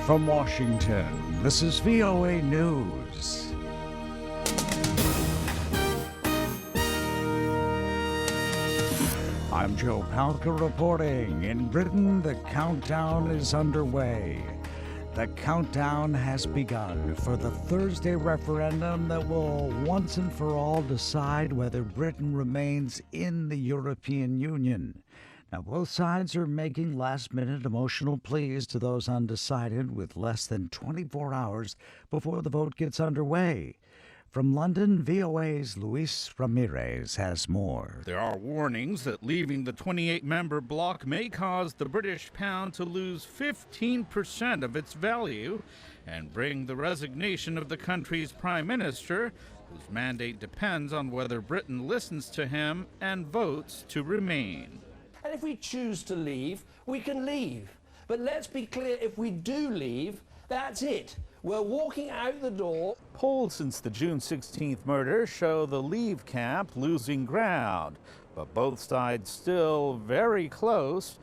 From Washington, this is VOA News. I'm Joe Palca reporting. In Britain, the countdown is underway. The countdown has begun for the Thursday referendum that will once and for all decide whether Britain remains in the European Union. Now, both sides are making last-minute emotional pleas to those undecided with less than 24 hours before the vote gets underway. From London, VOA's Luis Ramirez has more. There are warnings that leaving the 28-member bloc may cause the British pound to lose 15% of its value and bring the resignation of the country's prime minister, whose mandate depends on whether Britain listens to him and votes to remain. And if we choose to leave, we can leave. But let's be clear, if we do leave, that's it. We're walking out the door. Polls since the June 16th murder show the Leave camp losing ground, but both sides still very close,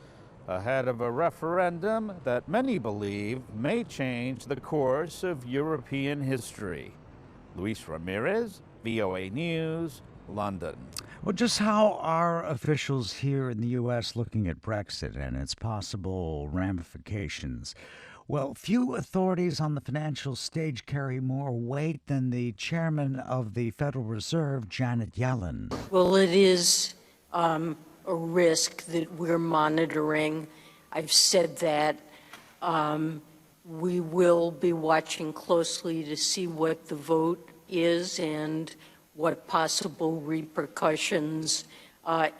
ahead of a referendum that many believe may change the course of European history. Luis Ramirez, VOA News, London. Well, just how are officials here in the U.S. looking at Brexit and its possible ramifications? Well, few authorities on the financial stage carry more weight than the chairman of the Federal Reserve, Janet Yellen. Well, it is a risk that we're monitoring. I've said that. We will be watching closely to see what the vote is and what possible repercussions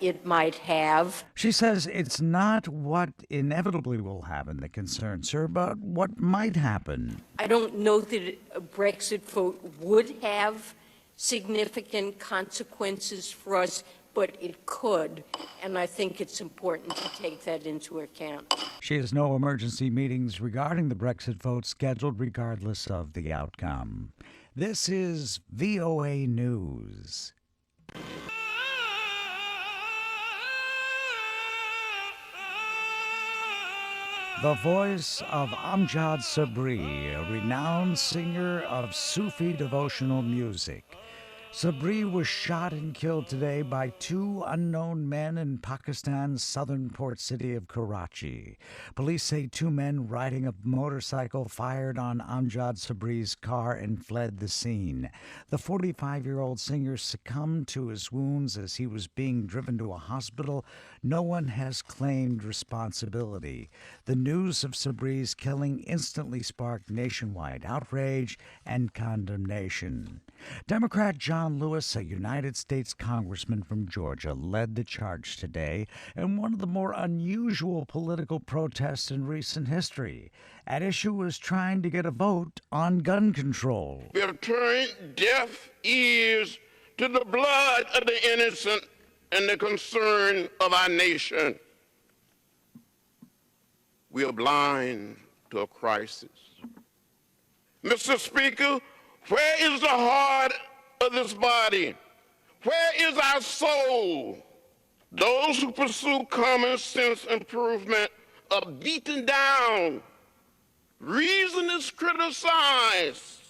it might have. She says it's not what inevitably will happen that concerns her, but what might happen. I don't know that a Brexit vote would have significant consequences for us, but it could, and I think it's important to take that into account. She has no emergency meetings regarding the Brexit vote scheduled regardless of the outcome. This is VOA News. The voice of Amjad Sabri, a renowned singer of Sufi devotional music. Sabri was shot and killed today by two unknown men in Pakistan's southern port city of Karachi. Police say two men riding a motorcycle fired on Amjad Sabri's car and fled the scene. The 45-year-old singer succumbed to his wounds as he was being driven to a hospital. No one has claimed responsibility. The news of Sabri's killing instantly sparked nationwide outrage and condemnation. Democrat John Lewis, a United States congressman from Georgia, led the charge today in one of the more unusual political protests in recent history. At issue was trying to get a vote on gun control. We have turned deaf ears to the blood of the innocent and the concern of our nation. We are blind to a crisis. Mr. Speaker, where is the heart of this body? Where is our soul? Those who pursue common sense improvement are beaten down. Reason is criticized.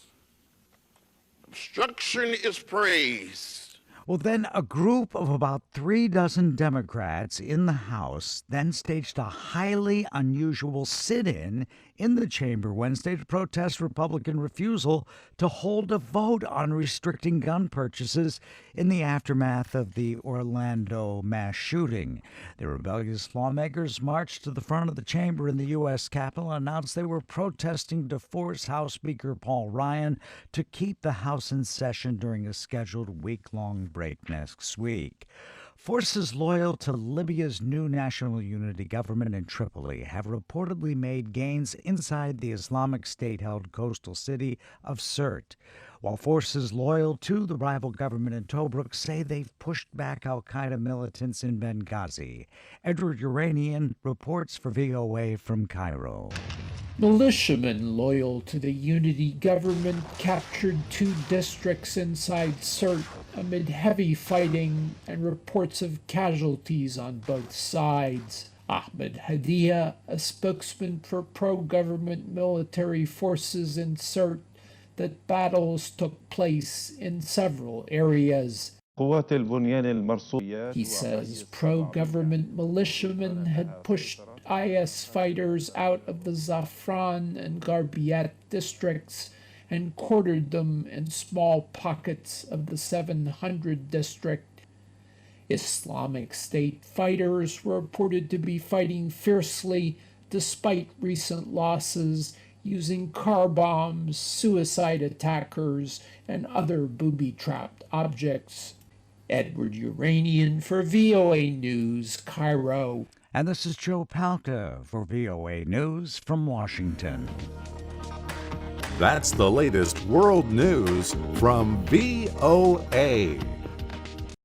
Obstruction is praised. Well, then a group of about 36 Democrats in the House then staged a highly unusual sit-in in the chamber Wednesday to protest Republican refusal to hold a vote on restricting gun purchases in the aftermath of the Orlando mass shooting. The rebellious lawmakers marched to the front of the chamber in the U.S. Capitol and announced they were protesting to force House Speaker Paul Ryan to keep the House in session during a scheduled week-long break next week. Forces loyal to Libya's new national unity government in Tripoli have reportedly made gains inside the Islamic State-held coastal city of Sirte, while forces loyal to the rival government in Tobruk say they've pushed back al-Qaeda militants in Benghazi. Edward Uranian reports for VOA from Cairo. Militiamen loyal to the unity government captured 2 districts inside Sirte amid heavy fighting and reports of casualties on both sides. Ahmed Hadia, a spokesman for pro-government military forces, asserted that battles took place in several areas. He says pro-government militiamen had pushed IS fighters out of the Zafran and Garbiat districts and quartered them in small pockets of the 700 district. Islamic State fighters were reported to be fighting fiercely despite recent losses, using car bombs, suicide attackers, and other booby-trapped objects. Edward Uranian for VOA News, Cairo. And this is Joe Palca for VOA News from Washington. That's the latest world news from VOA.